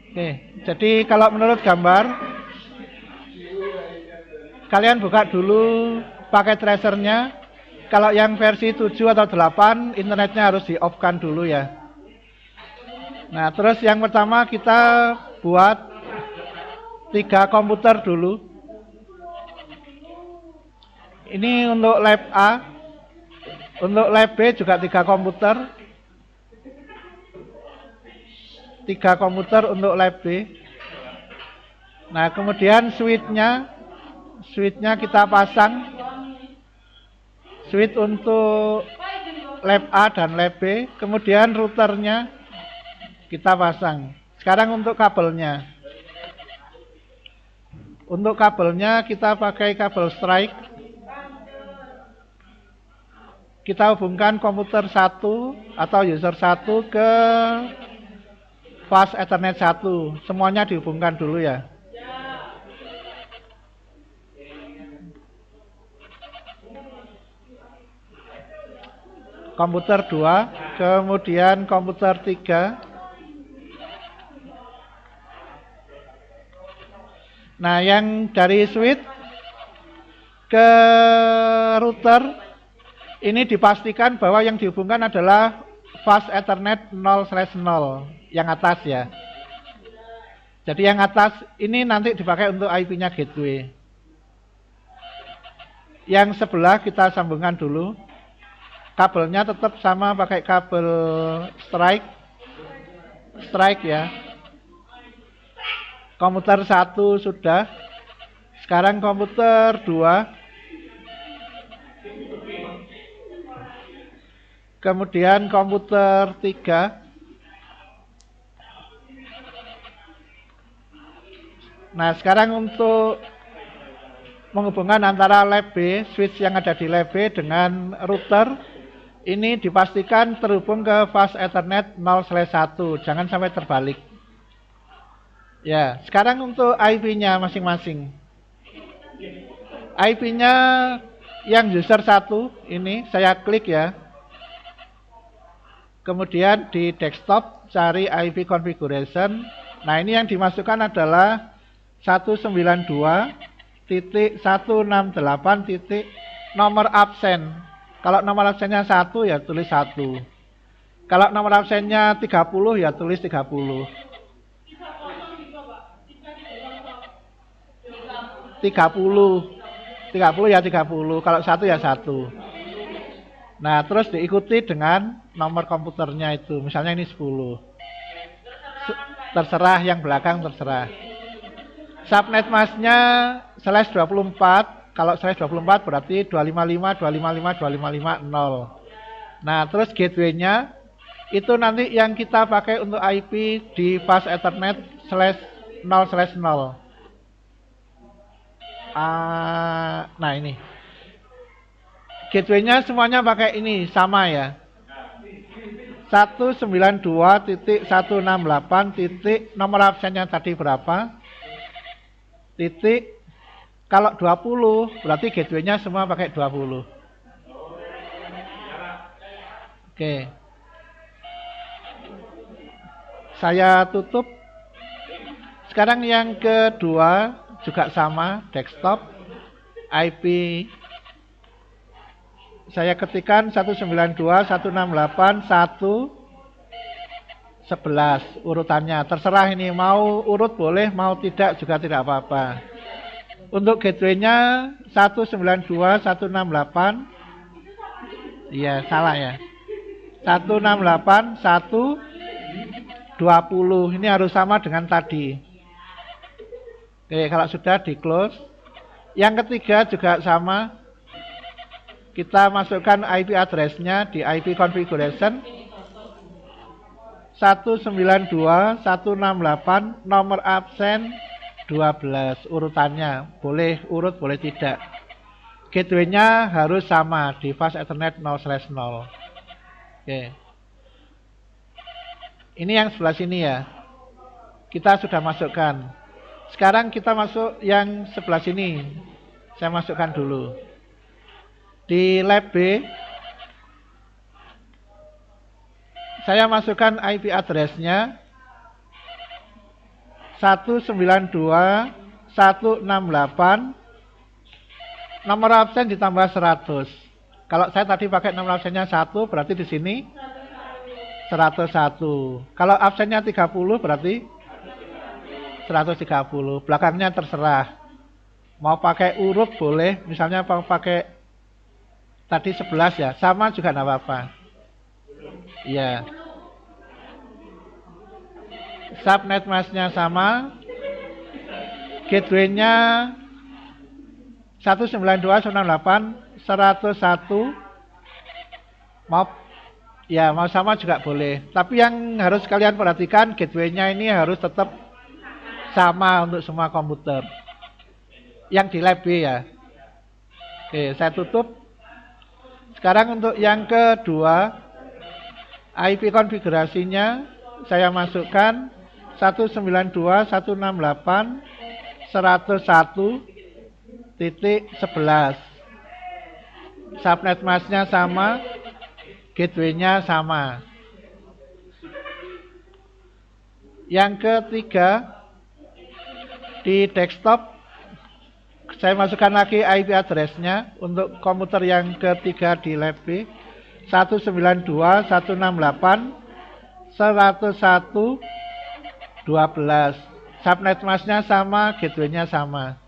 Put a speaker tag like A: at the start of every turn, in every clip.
A: Oke, jadi kalau menurut gambar, kalian buka dulu pakai tracernya. Kalau yang versi 7 atau 8, internetnya harus di-off-kan dulu ya. Nah, terus yang pertama kita buat 3 komputer dulu. Ini untuk lab A. Untuk lab B juga 3 komputer. 3 komputer untuk lab B. Nah, kemudian switch-nya kita pasang. Switch untuk lab A dan lab B. Kemudian routernya kita pasang. Sekarang untuk kabelnya. Untuk kabelnya kita pakai kabel strike. Kita hubungkan komputer 1 atau user 1 ke fast Ethernet 1. Semuanya dihubungkan dulu ya. Komputer 2, kemudian komputer 3. Nah, yang dari switch ke router ini dipastikan bahwa yang dihubungkan adalah fast Ethernet 0/0 yang atas ya. Jadi yang atas ini nanti dipakai untuk IP-nya gateway. Yang sebelah kita sambungkan dulu. Kabelnya tetap sama pakai kabel strike ya. Komputer 1 sudah. Sekarang komputer 2. Kemudian komputer 3. Nah, sekarang untuk menghubungkan antara lab B, switch yang ada di lab B dengan router, ini dipastikan terhubung ke fast Ethernet 0/1. Jangan sampai terbalik. Ya, sekarang untuk IP-nya masing-masing. IP-nya yang user 1 ini saya klik ya. Kemudian di desktop cari IP configuration. Nah, ini yang dimasukkan adalah 192.168. Nomor absen. Kalau nomor absennya 1 ya tulis 1. Kalau nomor absennya 30 ya tulis 30. 30 ya 30. Kalau 1 ya 1. Nah, terus diikuti dengan nomor komputernya itu. Misalnya ini 10. Terserah yang belakang terserah. Subnet masknya /24. Kalau /24 berarti 255.255.255.0. Nah, terus gateway-nya itu nanti yang kita pakai untuk IP di fast Ethernet /0/0. Nah, ini gateway-nya semuanya pakai ini sama ya. 192.168. Nomor absennya tadi berapa? Titik. Kalau 20 berarti gateway-nya semua pakai 20. Oke. Saya tutup. Sekarang yang kedua juga sama, desktop. IP saya ketikkan 192.168.1.11 urutannya. Terserah ini mau urut boleh, mau tidak juga tidak apa-apa. Untuk gateway-nya 192.168. Iya, salah ya. 168.1.20. Ini harus sama dengan tadi. Oke, kalau sudah di close. Yang ketiga juga sama. Kita masukkan IP address-nya di IP configuration 192.168, nomor absen 12 urutannya. Boleh urut, boleh tidak. Gateway-nya harus sama di fast Ethernet 0/0. Oke. Ini yang sebelah sini ya. Kita sudah masukkan. Sekarang kita masuk yang sebelah sini. Saya masukkan dulu. Di lab B, saya masukkan IP address-nya 192.168, nomor absen ditambah 100. Kalau saya tadi pakai nomor absennya 1, berarti di sini 101. Kalau absennya 30, berarti 130. Belakangnya terserah. Mau pakai urut boleh, misalnya mau pakai tadi 11 ya, sama juga enggak apa-apa. Iya. Subnet masknya sama. Gateway-nya 192.168.101. Mau sama juga boleh. Tapi yang harus kalian perhatikan, gateway-nya ini harus tetap sama untuk semua komputer. Yang di lab B ya. Oke, saya tutup. Sekarang untuk yang kedua, IP konfigurasinya saya masukkan 192.168.101.11. Subnet masknya sama, gateway-nya sama. Yang ketiga, di desktop saya masukkan lagi IP address-nya untuk komputer yang ketiga di lab B, 192.168.101.12. Subnet masknya sama, gateway-nya sama.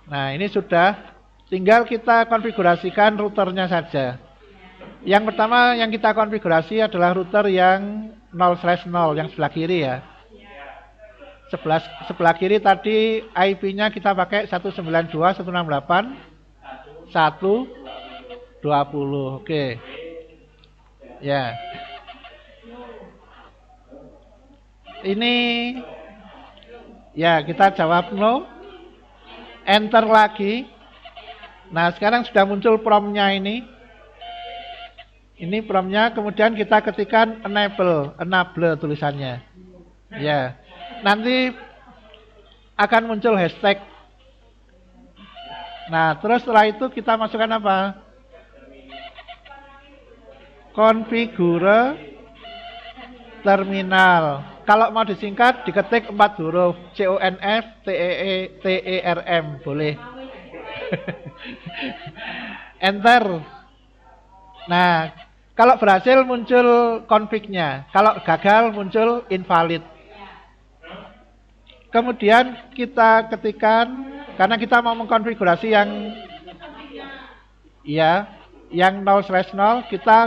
A: Nah, ini sudah, tinggal kita konfigurasikan routernya saja. Yang pertama yang kita konfigurasi adalah router yang 0/0 yang sebelah kiri ya. Sebelah kiri tadi IP-nya kita pakai 192.168.120. Oke. Ya. Ini ya, kita jawab no. Enter lagi. Nah, sekarang sudah muncul prompt-nya ini. Ini prompt-nya, kemudian kita ketikkan enable tulisannya. Ya. Nanti akan muncul hashtag. Nah, terus setelah itu kita masukkan apa? Configure terminal. Kalau mau disingkat diketik 4 huruf, CONF-TERM, boleh. Enter. Nah, kalau berhasil muncul config-nya, kalau gagal muncul invalid. Kemudian kita ketikkan, karena kita mau mengkonfigurasi yang 0/0, kita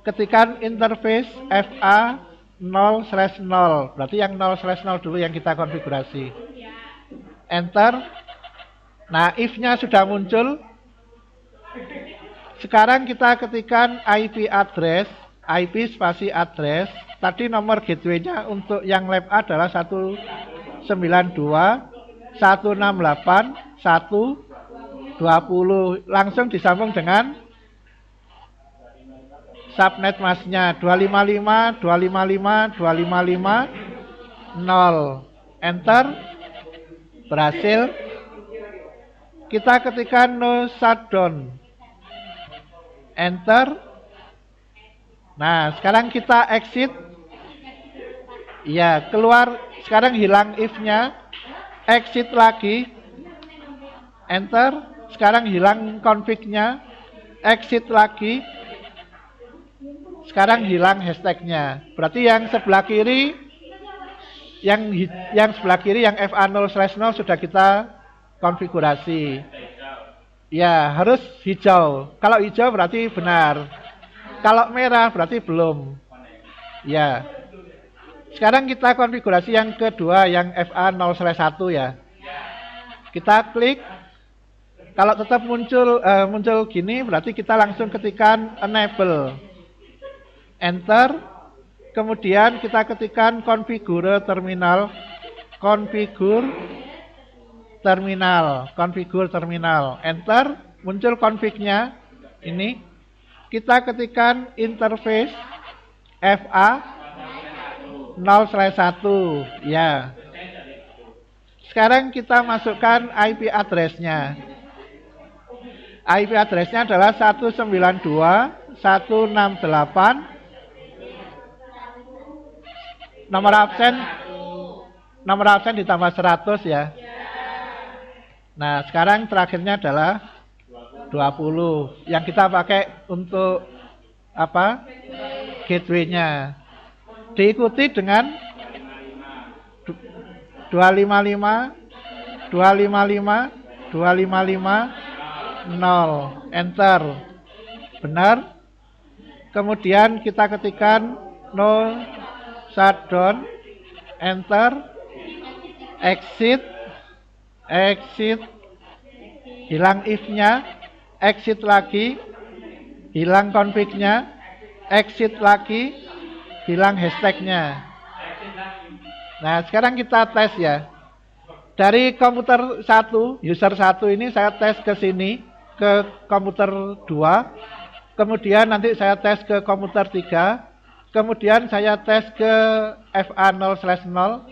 A: ketikkan interface FA 0/0. Berarti yang 0/0 dulu yang kita konfigurasi. Enter. Nah, if-nya sudah muncul. Sekarang kita ketikkan IP address, IP spasi address. Tadi nomor gateway-nya untuk yang lab A adalah 192.168.120. Langsung disambung dengan subnet masknya 255.255.255.0. Enter. Berhasil. Kita ketikkan no shutdown. Enter. Nah, sekarang kita exit. Ya, keluar. Sekarang hilang if-nya. Exit lagi. Enter. Sekarang hilang config-nya. Exit lagi. Sekarang hilang hashtag-nya. Berarti yang sebelah kiri, yang sebelah kiri yang FA0/0 sudah kita konfigurasi. Ya, harus hijau. Kalau hijau berarti benar. Kalau merah berarti belum. Ya. Sekarang kita konfigurasi yang kedua, yang FA0/1 ya. Kita klik. Kalau tetap muncul gini, berarti kita langsung ketikkan enable. Enter. Kemudian kita ketikkan configure terminal. Configure terminal. Enter. Muncul config-nya. Ini. Kita ketikkan interface FA 0/1. Ya. Sekarang kita masukkan IP address-nya. IP address-nya adalah 192.168. Nomor absen nomor absen ditambah 100 ya. Nah, sekarang terakhirnya adalah 20 yang kita pakai untuk apa? Gateway-nya. Diikuti dengan 255 255 255 0. Enter. Benar. Kemudian kita ketikkan no shutdown. Enter. Exit. Exit. Hilang if-nya. Exit lagi. Hilang config-nya. Exit lagi. Hilang hashtag-nya. Nah, sekarang kita tes ya. Dari komputer 1, user 1 ini saya tes ke sini, ke komputer 2. Kemudian nanti saya tes ke komputer 3. Kemudian saya tes ke FA0/0.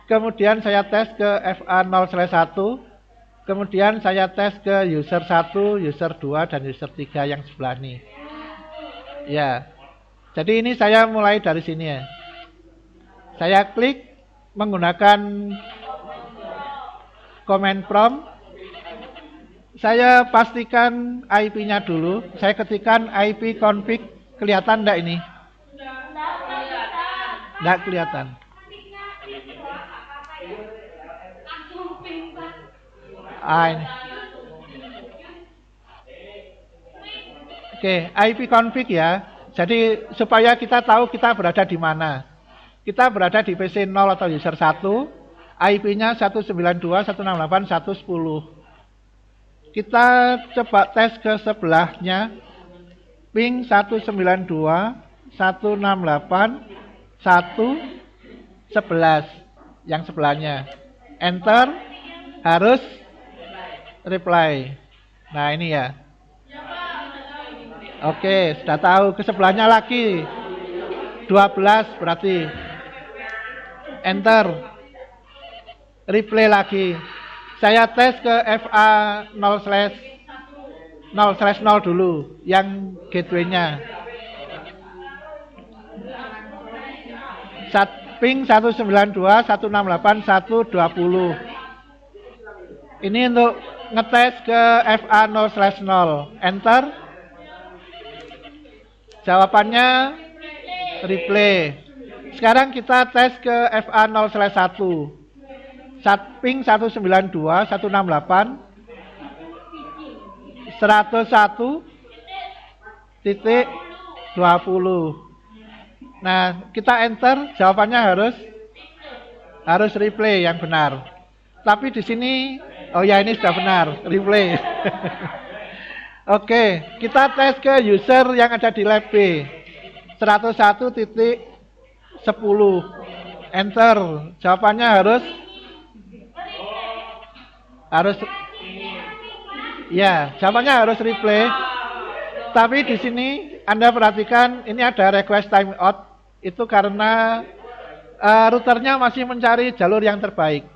A: Kemudian saya tes ke FA0/1. Kemudian saya tes ke user 1, user 2, dan user 3 yang sebelah ini. Ya. Jadi ini saya mulai dari sini ya. Saya klik menggunakan command prompt. Saya pastikan IP-nya dulu. Saya ketikkan IP config. Kelihatan enggak ini? Enggak kelihatan. Ini. Oke, IP config ya. Jadi supaya kita tahu kita berada di mana. Kita berada di PC 0 atau user 1. IP-nya 192.168.110. Kita coba tes ke sebelahnya. Ping 192.168.111. Yang sebelahnya. Enter. Harus reply. Nah, ini ya. Oke, sudah tahu. Ke sebelahnya lagi. 12 berarti. Enter. Replay lagi. Saya tes ke FA0/0 dulu. Yang gateway-nya. Ping 192.168.120. Ini untuk ngetes ke FA0/0. Enter. Jawabannya replay. Sekarang kita tes ke FA0/1. Ping 192.168.101.20. Nah, kita enter, jawabannya harus replay yang benar. Tapi di sini, oh ya ini sudah benar, replay. Oke, kita tes ke user yang ada di lab B. 101.10. Enter, jawabannya harus ya, jawabannya harus replay. Tapi di sini Anda perhatikan ini ada request timeout. Itu karena routernya masih mencari jalur yang terbaik.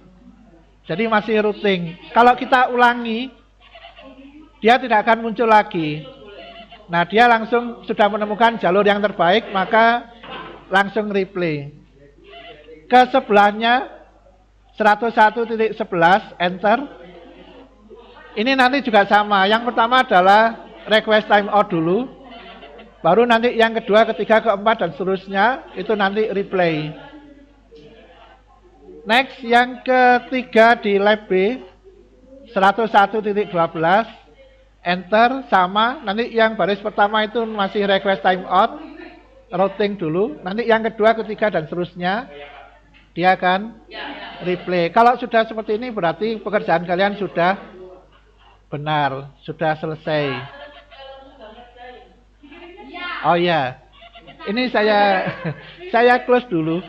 A: Jadi masih routing. Kalau kita ulangi, dia tidak akan muncul lagi. Nah, dia langsung sudah menemukan jalur yang terbaik, maka langsung replay. Ke sebelahnya 101.11, enter. Ini nanti juga sama. Yang pertama adalah request timeout dulu. Baru nanti yang kedua, ketiga, keempat, dan seterusnya. Itu nanti replay. Next, yang ketiga di lab B. 101.12. Enter, sama. Nanti yang baris pertama itu masih request timeout. Routing dulu. Nanti yang kedua, ketiga, dan seterusnya. Dia akan replay. Kalau sudah seperti ini berarti pekerjaan kalian sudah benar, sudah selesai. Oh ya, ini saya close dulu.